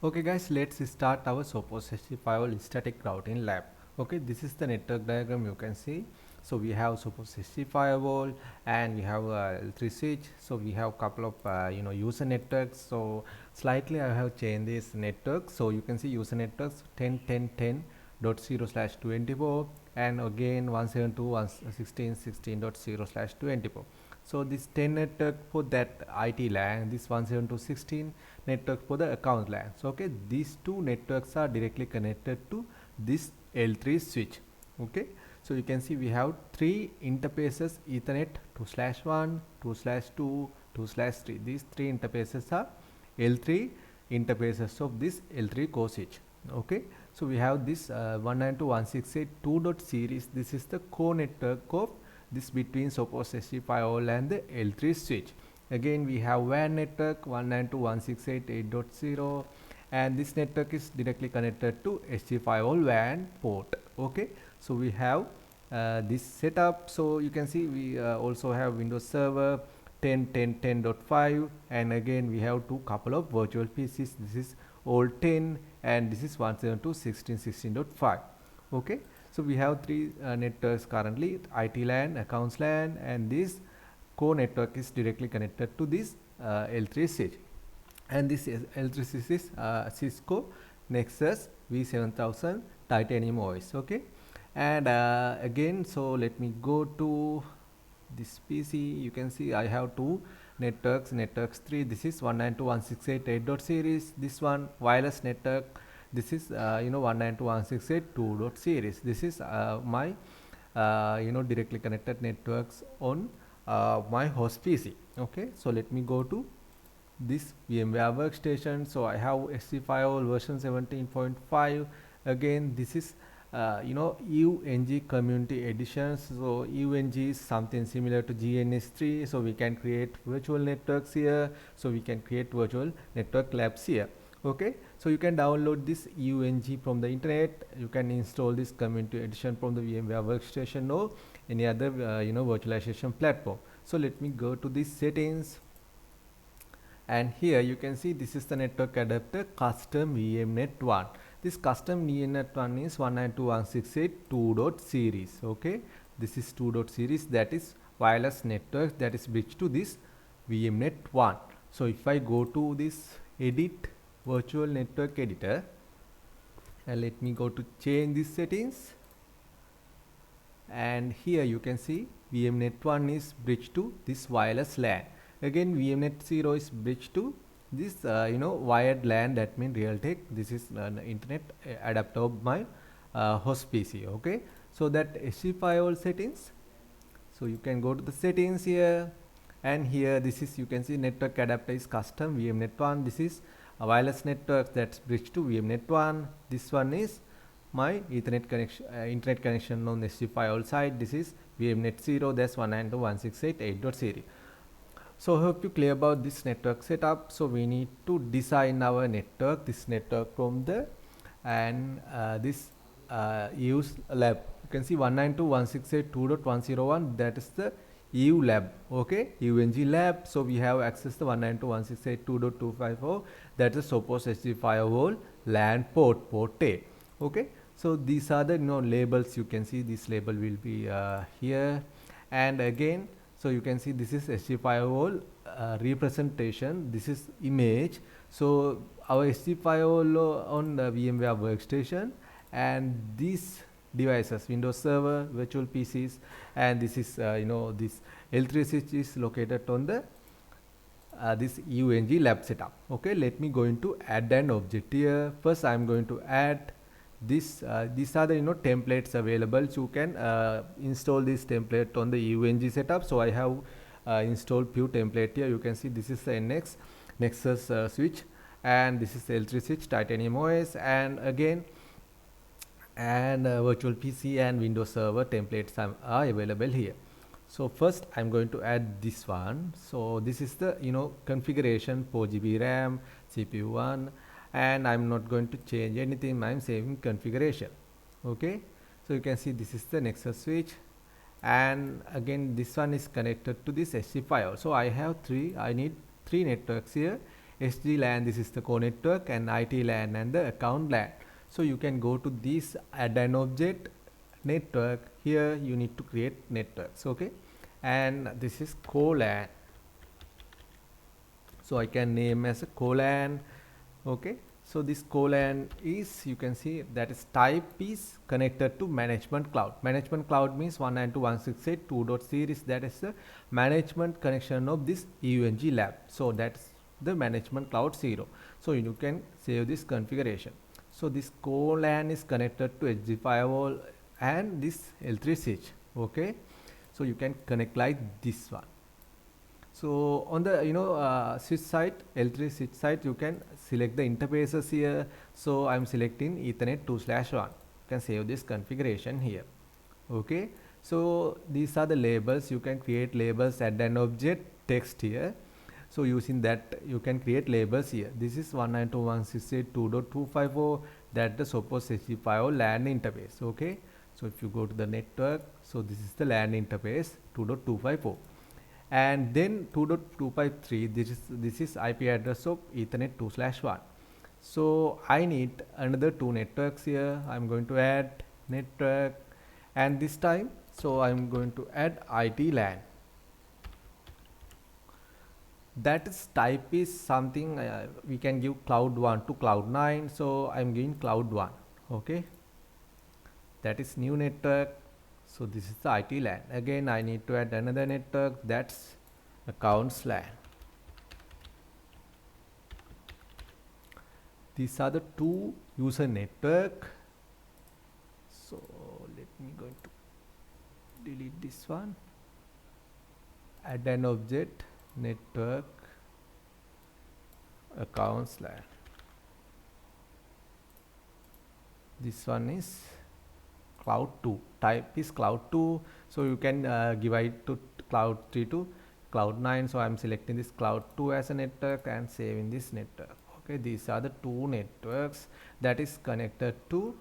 Okay guys, let's start our Sophos XG Firewall static routing lab. Okay, this is the network diagram you can see. So we have Sophos XG Firewall and we have L3 switch. So we have couple of user networks. So slightly I have changed this network. So you can see user networks 10.10.10.0/24 and again 172.116.16.0/24. So this 10 network for that IT LAN, this 172.16 network for the account LAN. So okay, these two networks are directly connected to this L3 switch. Okay, so you can see we have three interfaces: Ethernet 2/1, 2/2, 2/3. These three interfaces are L3 interfaces of this L3 core switch. Okay, so we have this 192.168.2. series. This is the core network of this between Sophos XG Firewall and the L3 switch. Again we have WAN network 192.168.8.0 and this network is directly connected to XG Firewall WAN port. Okay, so we have this setup. So you can see we also have Windows Server 10.10.10.5 and again we have two couple of virtual PCs. This is old 10 and this is 172.16.16.5. okay, so we have three networks currently: IT LAN, accounts LAN, and this core network is directly connected to this L3 switch. And this is L3 switch is Cisco Nexus V7000 Titanium OS. Okay, and again, so let me go to this PC. You can see I have two networks 3. This is 192.168.8. series. This one wireless network, this is 192.168.2. series. This is my directly connected networks on my host PC. Okay, so let me go to this VMware workstation. So I have XG Firewall version 17.5. again this is UNG community editions. So UNG is something similar to GNS3, so we can create virtual networks here, so we can create virtual network labs here. Okay, so you can download this UNG from the internet. You can install this community edition from the VMware workstation or any other virtualization platform. So let me go to these settings, and here you can see this is the network adapter custom VMnet 1. This custom VMnet 1 is 192.168.2. series. Okay, this is 2. series, that is wireless network that is bridged to this VMnet 1. So if I go to this edit virtual network editor and let me go to change these settings, and here you can see VMnet 1 is bridged to this wireless LAN. Again VMnet 0 is bridged to this wired LAN, that means Realtek. This is an internet adapter of my host PC. Okay, so that XG Firewall settings, so you can go to the settings here, and here this is, you can see network adapter is custom VMnet 1. This is a wireless network that's bridged to VMnet 1. This one is my Ethernet connection, internet connection on the XG Firewall side. This is VMnet 0, that's 192.168.8. series. So hope you clear about this network setup. So we need to design our network, this network from the and this use lab. You can see 192.168.2.101, that is the EU lab. Okay, UNG lab. So we have access to 192.168.2.254, that is Sophos XG Firewall LAN port 8. Okay, so these are the labels. You can see this label will be here, and again, so you can see this is XG Firewall representation. This is image. So our XG Firewall on the VMware workstation, and these devices, Windows Server, virtual PCs, and this is this L3 switch is located on the this UNG lab setup. Okay, let me going to add an object here. First I am going to add this. These are the templates available, so you can install this template on the UNG setup. So I have installed few template here. You can see this is the NX Nexus switch, and this is L3 switch Titanium OS, and again virtual PC and Windows Server templates are available here. So first I'm going to add this one. So this is the configuration: 4 GB RAM, CPU 1, and I'm not going to change anything. I'm saving configuration. Okay, so you can see this is the Nexus switch, and again this one is connected to this XG Firewall. So I have I need three networks here: SG LAN, this is the core network, and IT LAN and the account LAN. So you can go to this add an object network. Here you need to create networks, okay, and this is core LAN, so I can name as a core LAN, okay. So this core LAN is, you can see that is type is connected to management cloud. Management cloud means 192.168.2.0 that is the management connection of this EUNG lab, so that's the management cloud 0. So you can save this configuration. So this core LAN is connected to XG firewall and this L3 switch, okay. So you can connect like this one. So on the switch side, L3 switch side, you can select the interfaces here. So I'm selecting Ethernet 2/1. You can save this configuration here, okay. So these are the labels. You can create labels, add an object, text here. So using that you can create labels here. This is 192.168.2.254, that the Sophos XG Firewall LAN interface, okay. So if you go to the network, so this is the LAN interface 2.254, and then 2.253, this is IP address of Ethernet 2/1. So I need another two networks here. I'm going to add network, and this time so I'm going to add IT LAN. That is type is something we can give cloud 1 to cloud 9, so I'm giving cloud 1, okay. That is new network. So this is the IT LAN. Again I need to add another network, that's accounts LAN. These are the two user network. So let me going to delete this one, add an object network accounts LAN. This one is cloud 2, type is cloud 2, so you can give it to cloud 3 to cloud 9. So I'm selecting this cloud 2 as a network and saving this network, okay. These are the two networks that is connected to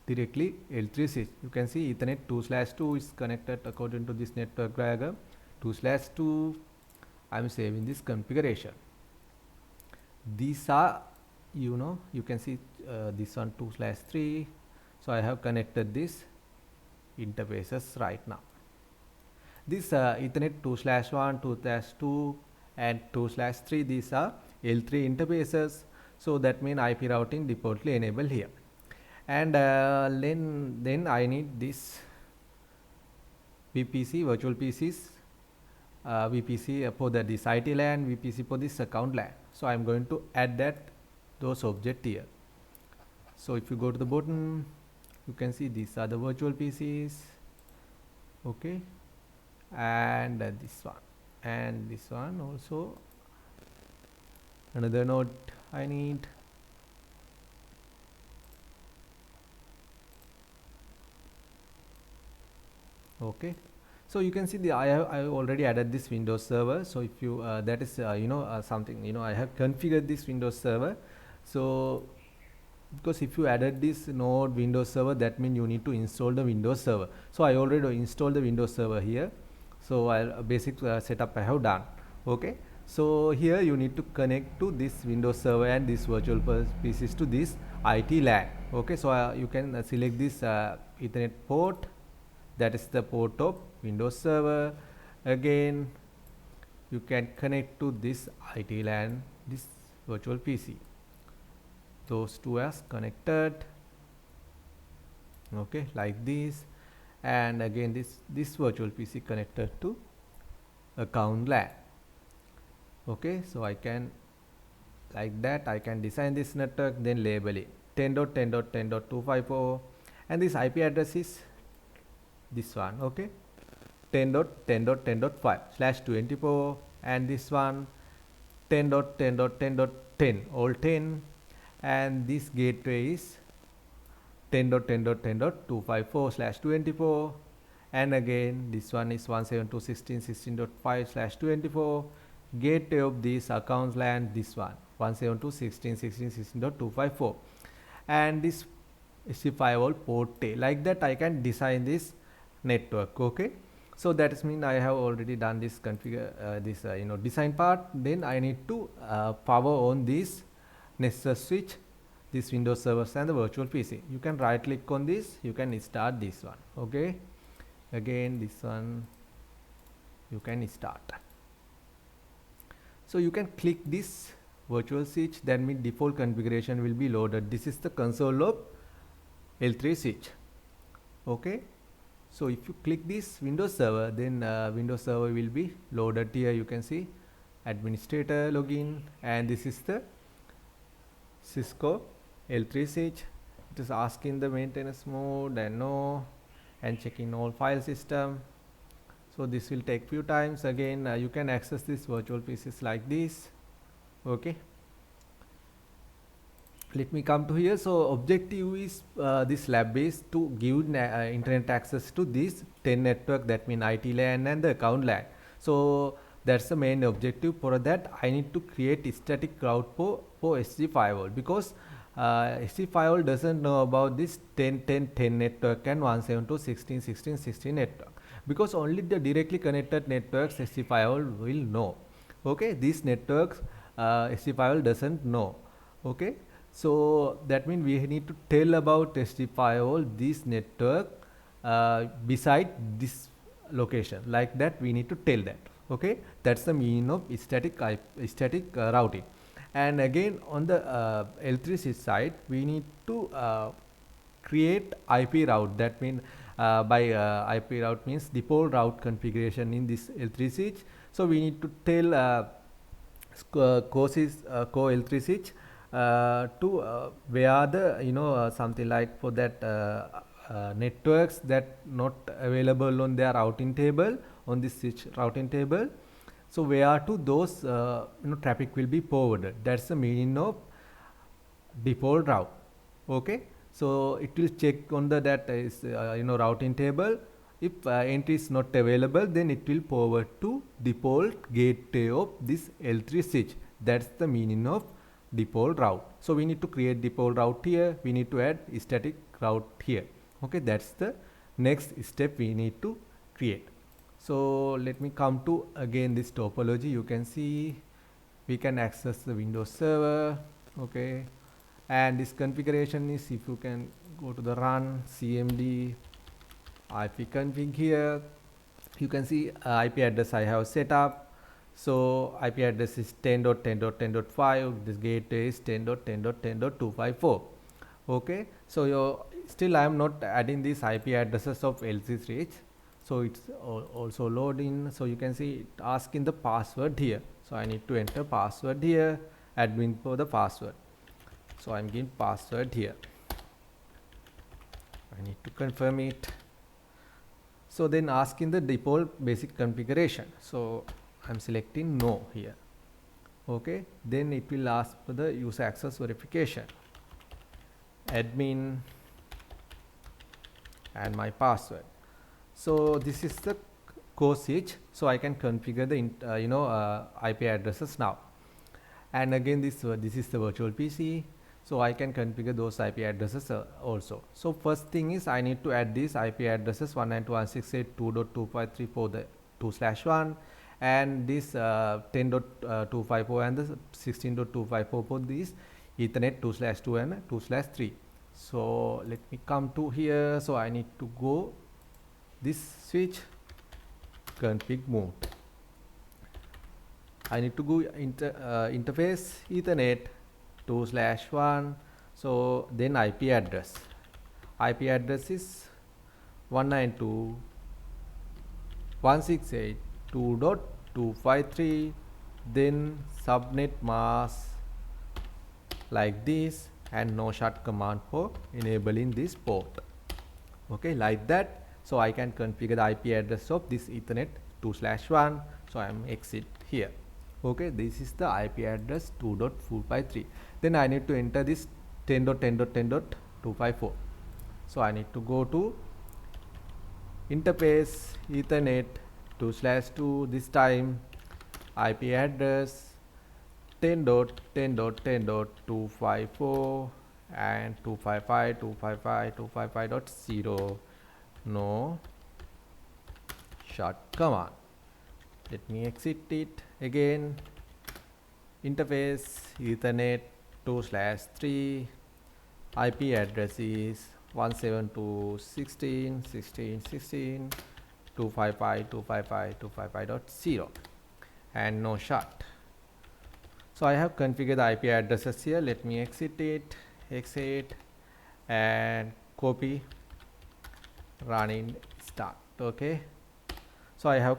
directly L3 switch. You can see Ethernet 2/2 is connected according to this network diagram 2/2. I'm saving this configuration. These are, you can see this one 2/3. So I have connected these interfaces right now. This Ethernet 2/1, 2/2 and 2/3, these are L3 interfaces. So that means IP routing defaultly enabled here. And then I need this VPC, virtual PCs, VPC for this IT LAN, VPC for this account LAN. So I'm going to add those objects here. So if you go to the bottom, you can see these are the virtual PCs, okay, and this one and this one also. Another node I need. Okay, so you can see I already added this Windows server. So if you that is something, I have configured this Windows server. So because if you added this node Windows server, that means you need to install the Windows server. So I already installed the Windows server here. So basic setup I have done, okay. So here you need to connect to this Windows server and this virtual PCs to this IT LAN, okay. So you can select this Ethernet port, that is the port of Windows server. Again you can connect to this IT LAN, this virtual PC. Those two are connected, okay, like this. And again this virtual PC connected to account LAN, okay. So I can, like that, I can design this network, then label it 10.10.10.254, and this IP address is this one, okay, 10.10.10.5/24, and this one 10.10.10.10, all 10, and this gateway is 10.10.10.254/24, and again this one is 172.16.16.5/24. gateway of this accounts LAN, this one 172.16.16.16.254, and this is the firewall port A. Like that I can design this network, okay. So that is mean I have already done this configure this design part. Then I need to power on this Nexus switch, this Windows servers and the virtual PC. You can right click on this, you can start this one. Okay, again this one you can start. So you can click this virtual switch, that means default configuration will be loaded. This is the console of L3 switch. Okay, so if you click this Windows server, then Windows server will be loaded here. You can see administrator login, and this is the Cisco L3 switch. It is asking the maintenance mode and no, and checking all file system. So this will take few times. Again you can access this virtual PCs like this. Okay, let me come to here. So objective is this lab is to give internet access to these 10 network, that mean IT LAN and the account LAN. So that's the main objective. For that I need to create a static route for SG firewall, because SG firewall doesn't know about this 10 network and 172.16.16.16 network, because only the directly connected networks SG firewall will know. Okay, these networks SG firewall doesn't know. Okay, so that means we need to tell about SG firewall this network beside this location, like that we need to tell that. Okay, that's the meaning of static routing. And again on the L3 side we need to create IP route. That means by IP route means default route configuration in this L3 switch. So we need to tell core L3 switch to where the something like for that networks that not available on their routing table, on this switch routing table. So where to those traffic will be forwarded. That's the meaning of default route. Okay, so it will check on the that is routing table. If entry is not available, then it will forward to default gateway of this L3 switch. That's the meaning of default route. So we need to create default route here. We need to add static route here. Okay, that's the next step we need to create. So let me come to again this topology. You can see we can access the Windows server. Okay, and this configuration is, if you can go to the run cmd ipconfig here, you can see IP address I have set up. So IP address is 10.10.10.5. this gateway is 10.10.10.254. okay, so still I am not adding these IP addresses of L3 switch, so it's also loading. So you can see it asking the password here, so I need to enter password here, admin for the password. So I'm giving password here, I need to confirm it. So then asking the default basic configuration, so I'm selecting no here. Okay, then it will ask for the user access verification, admin and my password. So this is the core switch, so I can configure the IP addresses now. And again this is the virtual PC, so I can configure those IP addresses also. So first thing is I need to add these IP addresses 192.168.2.253 for the 2/1, and this 10.254 and the 16.254 for these Ethernet 2/2 and 2/3. So let me come to here. So I need to go this switch config mode. I need to go interface Ethernet 2/1. So then IP address is 192.168.2.253. then subnet mask like this, and no shut command for enabling this port. Okay, like that. So I can configure the IP address of this Ethernet 2/1. So I am exit here. Okay, this is the IP address 2.253. then I need to enter this 10.10.10.254. so I need to go to interface Ethernet 2/2. this time IP address 10.10.10.254 and 255.255.255.0. no shut command. Let me exit it again. Interface Ethernet 2/3, IP address is 172.16.16.16.255.255.255.0 and no shut. So I have configured the IP addresses here. Let me exit it, exit and copy, running, start. Okay, so I have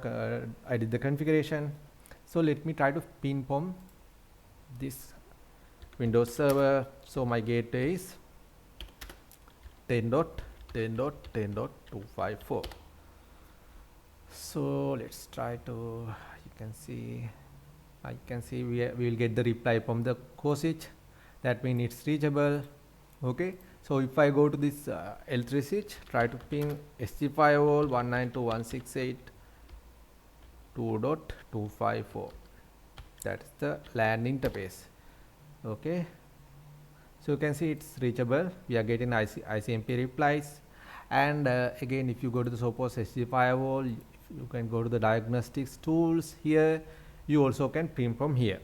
I did the configuration. So let me try to pin from this Windows server. So my gateway is 10.10.10.254. so let's try to, you can see, I can see we will get the reply from the core switch. That means it's reachable. Okay, so if I go to this L3 switch, try to ping SG firewall 192.168.2.254. that's the LAN interface. Okay, so you can see it's reachable. We are getting ICMP replies. And again, if you go to the Sophos XG Firewall, you can go to the diagnostics tools here. You also can ping from here.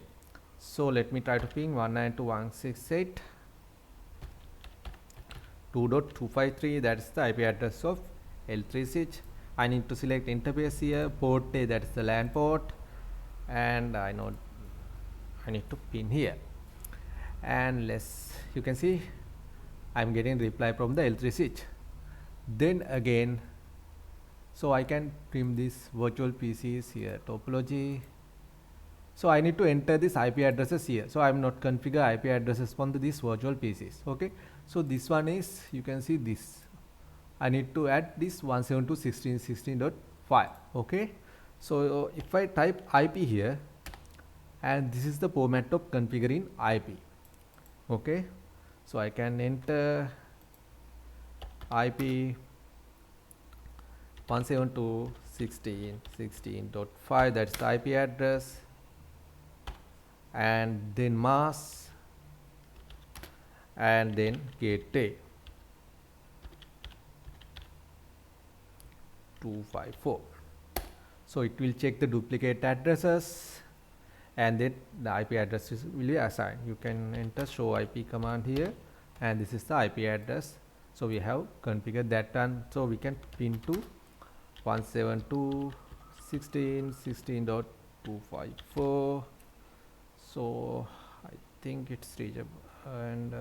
So let me try to ping 192.168.2.253. that's the IP address of L3 switch. I need to select interface here, port A, that's the LAN port, and I know I need to pin here. And you can see I'm getting reply from the L3 switch. Then again, so I can trim this virtual PCs here, topology. So I need to enter this IP addresses here. So I'm not configure IP addresses from this virtual PCs. Okay, so this one is, you can see this, I need to add this 172.16.16.5. okay, so if I type IP here, and this is the format of configuring IP. Okay, so I can enter IP 172.16.16.5, that's the IP address, and then mask, and then gateway 254. So it will check the duplicate addresses, and then the IP addresses will be assigned. You can enter show IP command here, and this is the IP address. So we have configured that one. So we can pin to 172.16.16.254. so I think it's reachable. And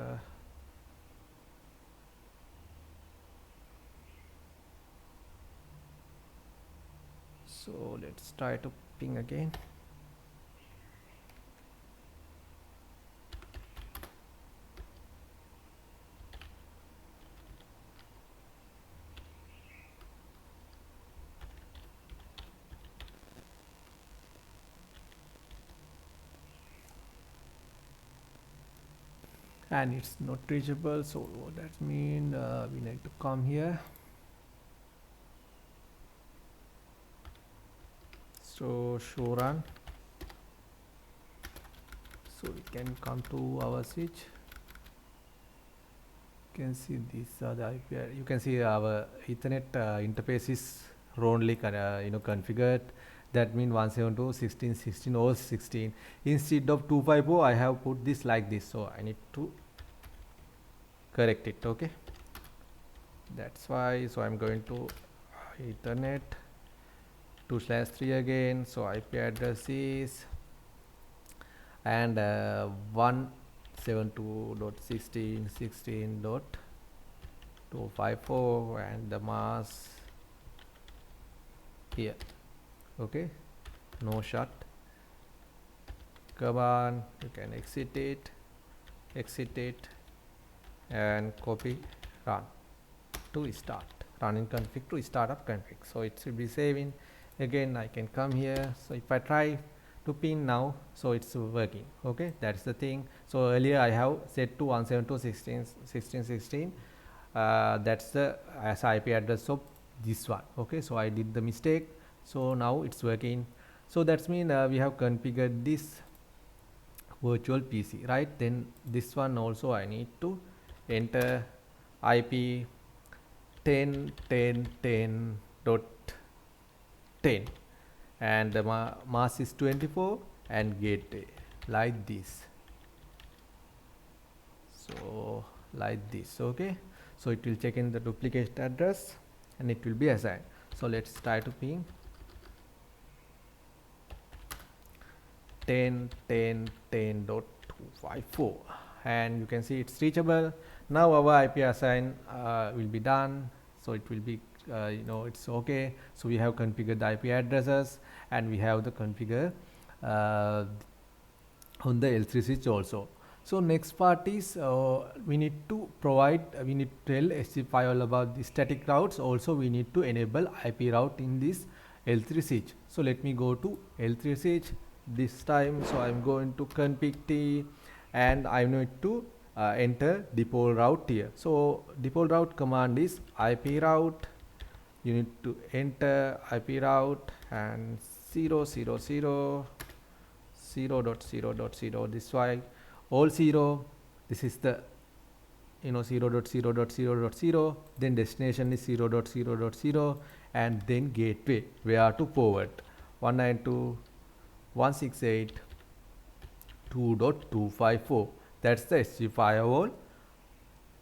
so let's try to ping again. And it's not reachable, so that means we need to come here. So show run, so we can come to our switch. You can see these are the IP. You can see our Ethernet interface is wrongly configured. That means 172.16.16 or 16. Instead of 254, I have put this like this. So I need to correct it. Okay, that's why. So I'm going to Ethernet 2/3 again. So IP address is, and 172.16.16.254, and the mask here. Okay, no shut command. You can exit it, and copy, run to start, running config to startup config. So it should be saving. Again, I can come here. So if I try to pin now, so it's working. Okay, that's the thing. So earlier I have set to 172.16.16.16. That's the as IP address of this one. Okay, so I did the mistake. So now it's working. So that's mean we have configured this virtual PC, right? Then this one also I need to enter IP 10.10.10 10 and the mask is 24 and gateway like this. So like this, okay. So it will check in the duplicate address and it will be assigned. So let's try to ping 10.10.10.254 and you can see it's reachable. Now our IP assign will be done, so it will be it's okay. So we have configured the IP addresses and we have the configure on the L3 switch also. So next part is we need to tell SG firewall about the static routes. Also we need to enable IP route in this L3 switch. So let me go to L3 switch this time. So I'm going to config T and I need to enter default route here. So default route command is IP route. You need to enter IP route and 0.0.0.0 this way, all 0. This is the 0.0.0.0, then destination is 0.0.0 and then gateway where to forward 192.168.2.254. that's the SG firewall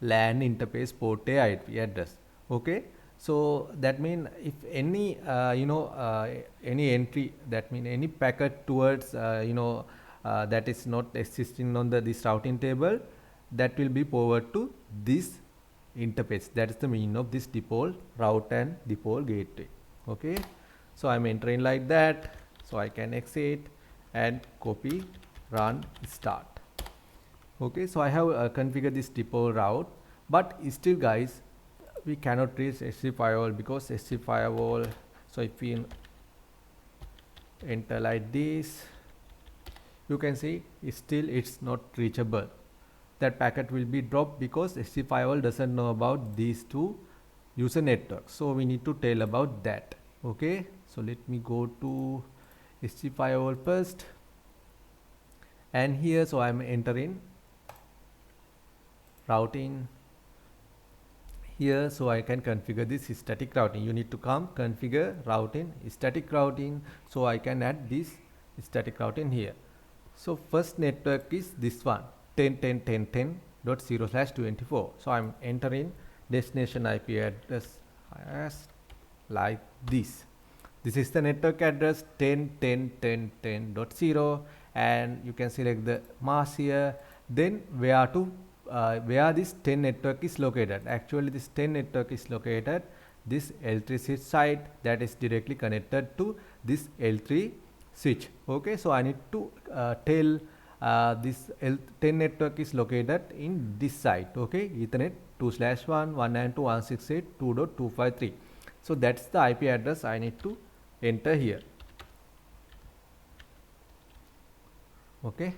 LAN interface port A IP address. Okay, so that means if any any entry, that means any packet towards that is not existing on this routing table, that will be forwarded to this interface. That is the meaning of this default route and default gateway. Okay, so I'm entering like that, so I can exit and copy, run, start. Okay, so I have configured this default route, but still guys we cannot reach SG firewall because SG firewall, so if we enter like this, you can see it's not reachable. That packet will be dropped because SG firewall doesn't know about these two user networks. So we need to tell about that. Okay, so let me go to SG firewall first, and here so I'm entering routing here, so I can configure this static routing. You need to come configure routing, static routing, so I can add this static routing here. So first network is this one, 10.10.10.10.0/24. so I'm entering destination IP address as like this. This is the network address 10.10.10.10.0 and you can select the mask here, then where this 10 network is located. Actually this 10 network is located this L3 switch side that is directly connected to this L3 switch. Okay, so I need to tell this L10 network is located in this side. Okay, Ethernet 2/1 192.168.2.253. so that's the IP address I need to enter here. Okay,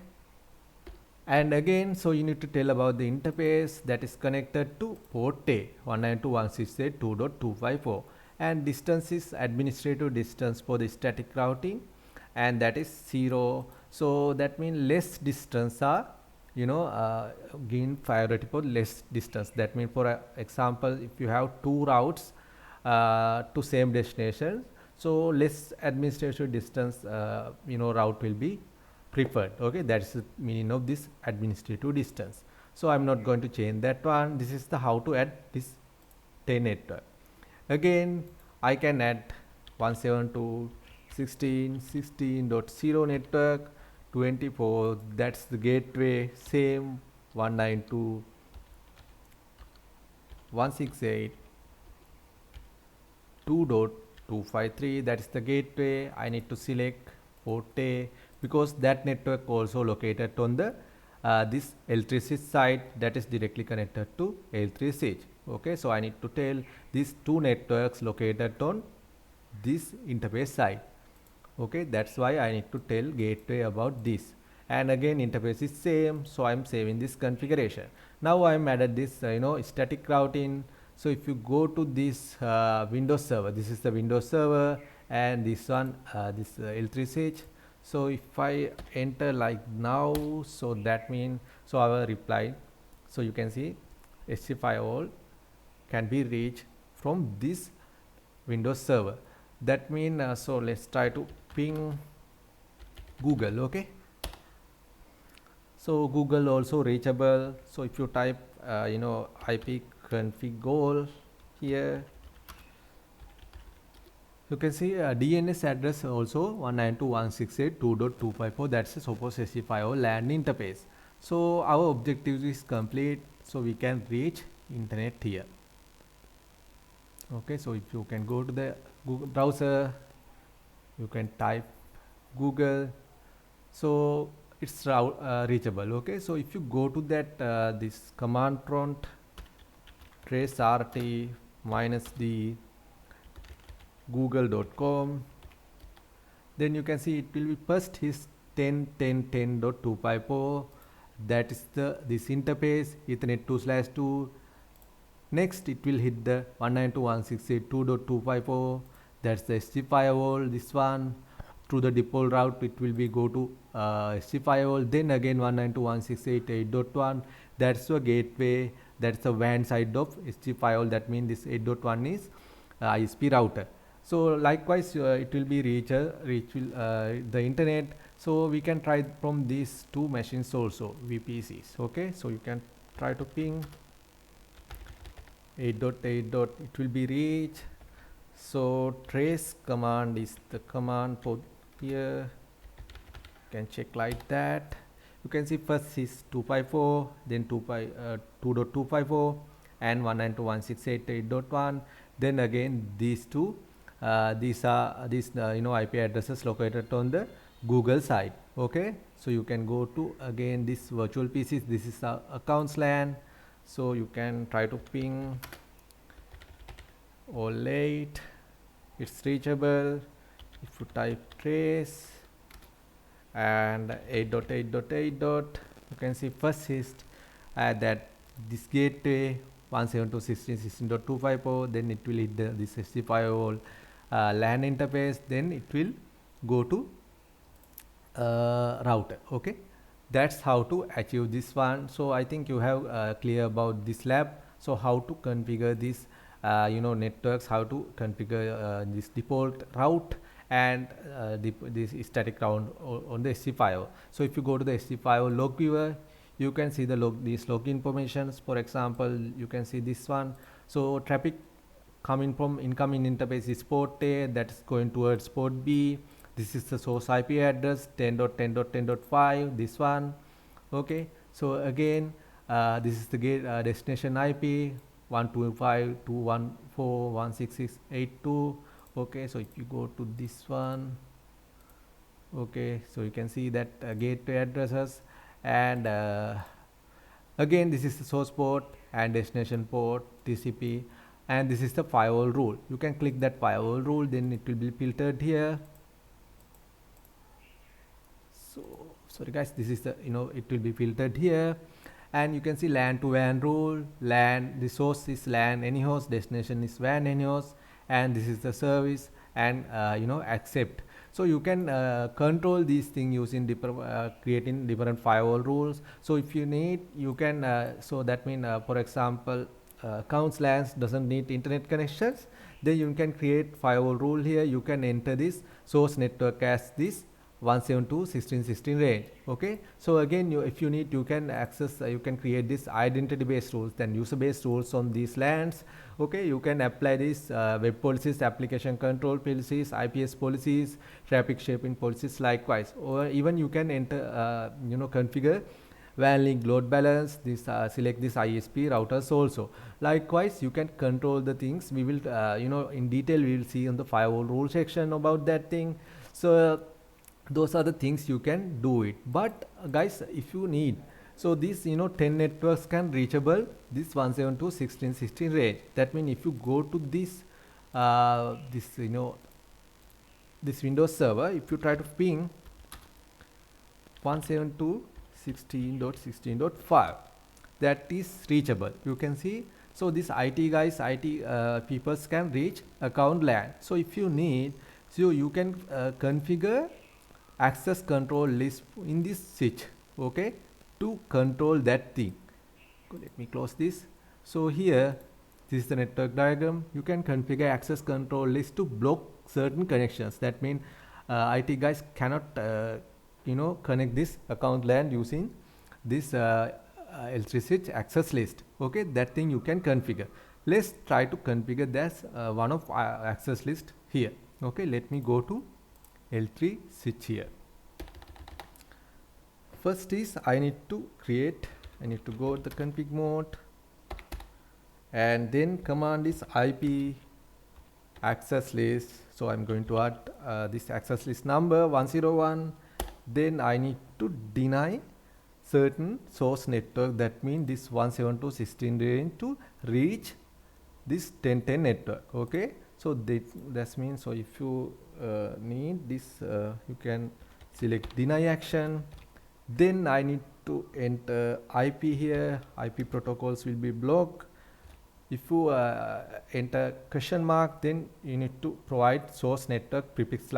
and again so you need to tell about the interface that is connected to port A 192.168.2.254 and distance is administrative distance for the static routing and that is 0. So that means less distance are gain priority for less distance. That means for example if you have two routes to same destination, so less administrative distance route will be preferred. Okay, that's the meaning of this administrative distance. So I'm not going to change that one. This is the how to add this 10 network. Again I can add 172.16.16.0 network 24, that's the gateway, same 192.168.2.253, that is the gateway. I need to select port A because that network also located on the this L3 switch side that is directly connected to L3 switch. Okay, so I need to tell these two networks located on this interface side. Okay, that's why I need to tell gateway about this, and again interface is same, so I'm saving this configuration. Now I'm added this static routing. So if you go to this Windows server, this is the Windows server and this one this L3 switch. So if I enter like now, so that means so our reply, so you can see SG firewall can be reached from this Windows server. That mean so let's try to ping Google. Okay, so Google also reachable. So if you type IP config goal here, you can see DNS address also 192.168.2.254. That's a Sophos XG Firewall LAN interface. So our objective is complete, so we can reach internet here. Okay, so if you can go to the Google browser, you can type Google, so it's reachable. Okay, so if you go to that this command prompt trace rt -d google.com, then you can see it will be first is 10.10.10.254. that is this interface Ethernet 2/2. Next it will hit the 192.168.2.254. that's the SG firewall. This one through the default route it will be go to SG firewall, then again 192.168.8.1. that's the gateway, that's the WAN side of SG firewall. That means this 8.1 is ISP router. So likewise it will be reach the internet. So we can try from these two machines also, VPCs. Okay, so you can try to ping 8.8. it will be reach. So trace command is the command for here. You can check like that. You can see first is 254, then 2.254 and 192.168.8.1. then again these two these are IP addresses located on the Google side. Okay, so you can go to again this virtual PCs. This is the accounts LAN. So you can try to ping or late, it's reachable. If you type trace and 8.8.8. you can see first is that this gateway 172.16.16.254. then it will hit this SG firewall LAN interface, then it will go to router. Okay, that's how to achieve this one. So I think you have clear about this lab. So how to configure this networks, how to configure this default route and this static route on the SG firewall. So if you go to the SG firewall log viewer, you can see the log informations. For example, you can see this one. So traffic coming from incoming interface is port A, that's going towards port B. This is the source IP address 10.10.10.5, this one. Okay, so again this is the destination IP 125.214.166.82. okay, so if you go to this one, okay, so you can see that gateway addresses, and again this is the source port and destination port TCP, and this is the firewall rule. You can click that firewall rule, then it will be filtered here. So sorry guys, this is the it will be filtered here, and you can see LAN to WAN rule. LAN, the source is LAN any host, destination is WAN any host, and this is the service, and accept. So you can control these things using creating different firewall rules. So if you need, you can so that means for example accounts LANs doesn't need internet connections, then you can create firewall rule here. You can enter this source network as this 172.16.16 range. Okay, so again if you need, you can access you can create this identity based rules, then user based rules on these LANs. Okay, you can apply this web policies, application control policies, IPS policies, traffic shaping policies likewise, or even you can enter configure WAN link load balance, this select this ISP routers also. Likewise you can control the things. We will in detail we will see on the firewall rule section about that thing. So those are the things you can do it. But guys, if you need, so these 10 networks can reachable this 172.16.16 range. That means if you go to this this Windows server, if you try to ping 172.16.16.5, that is reachable. You can see. So this IT guys, IT people can reach account LAN. So if you need, so you can configure access control list in this switch, okay, to control that thing. Let me close this. So here, this is the network diagram. You can configure access control list to block certain connections. That means IT guys cannot connect this account LAN using this L3 switch access list. Okay, that thing you can configure. Let's try to configure this one of access list here. Okay, let me go to L3 switch here. First is I need to go to the config mode, and then command is IP access list. So I'm going to add this access list number 101. Then I need to deny certain source network. That means this 172.16 range to reach this 10.10 network. Okay, so that means, so if you need this, you can select deny action. Then I need to enter IP here. IP protocols will be blocked. If you enter question mark, then you need to provide source network prefix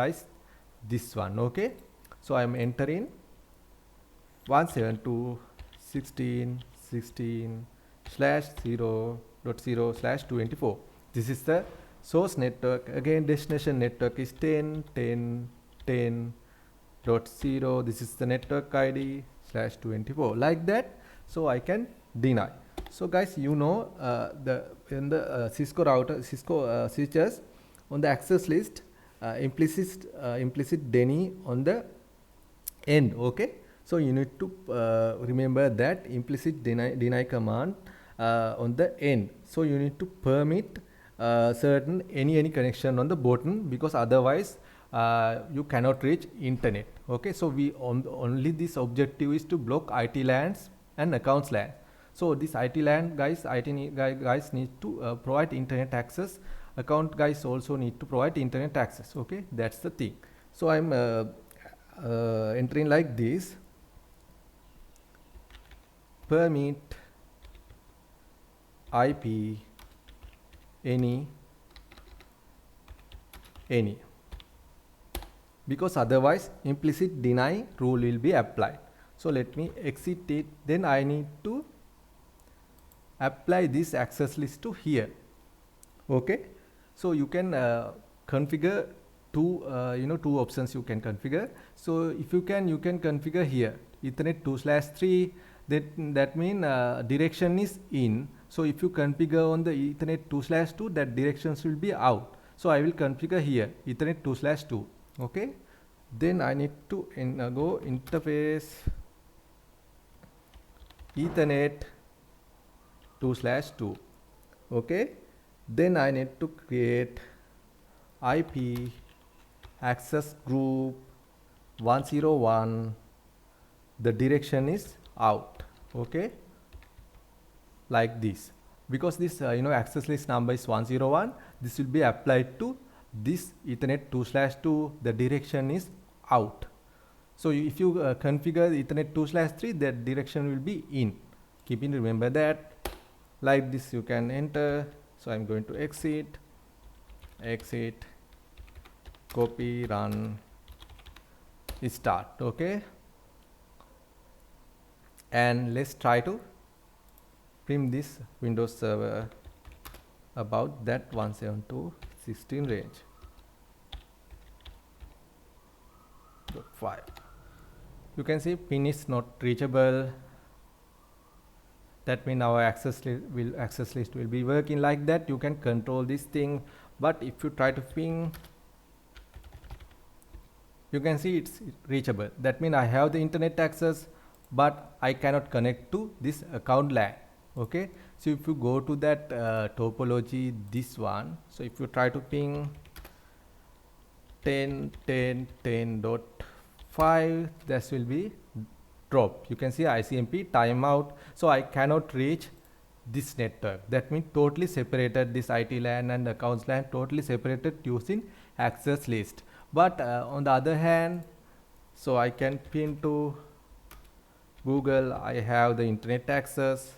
this one. Okay, so I'm entering 172.16.16/0.0/24. This is the source network. Again, destination network is 10.10.10.0. This is the network ID /24, like that. So I can deny. So guys, in the Cisco router, Cisco switches, on the access list, implicit deny on the end. Okay, so you need to remember that implicit deny command on the end. So you need to permit certain any connection on the bottom, because otherwise you cannot reach internet. Okay, so only this objective is to block IT LANs and accounts LAN. So this IT LAN guys, guys need to provide internet access. Account guys also need to provide internet access. Okay, that's the thing. So I'm entering like this: permit IP any, because otherwise implicit deny rule will be applied. So let me exit it. Then I need to apply this access list to here. Okay, so you can configure two options you can configure. So if you can configure here Ethernet 2/3. That means direction is in. So if you configure on the Ethernet 2/2, that directions will be out. So I will configure here Ethernet 2/2. Okay, then I need to go interface Ethernet 2/2. Okay, then I need to create IP access group 101. The direction is out. Okay, like this, because this access list number is 101. This will be applied to this Ethernet 2/2. The direction is out. So if you configure Ethernet 2/3, that direction will be in. Keep in remember that. Like this, you can enter. So I'm going to exit, copy, run, start. Okay, and let's try to print this Windows Server about that 172.16 range. 5. You can see pin is not reachable. That means our access list will be working like that. You can control this thing, but if you try to ping, you can see it's reachable. That means I have the internet access, but I cannot connect to this account LAN. Okay, so if you go to that topology, this one, so if you try to ping 10.10.10.5, this will be drop. You can see ICMP timeout. So I cannot reach this network. That means totally separated this IT LAN and accounts LAN, totally separated using access list. But on the other hand, so I can pin to Google. I have the internet access.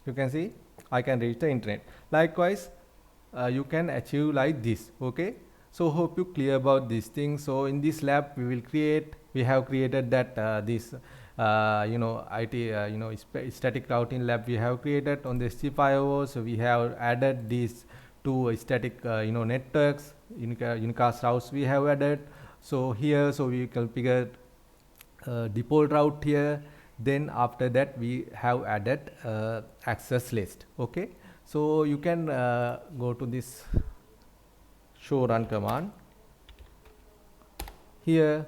You can see I can reach the internet. Likewise, you can achieve like this. Okay, so hope you clear about this thing. So in this lab we have created that this IT static routing lab we have created on the SG firewall. So we have added this to static networks, unicast routes we have added. So here, so we configure default route here. Then after that we have added access list. Okay, so you can go to this show run command. Here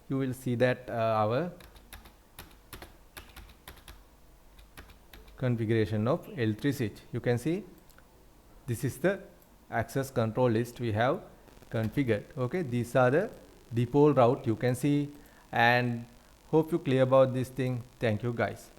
you will see that our configuration of L3 switch. You can see this is the access control list we have configured. Okay, these are the default route you can see, and hope you clear about this thing. Thank you guys.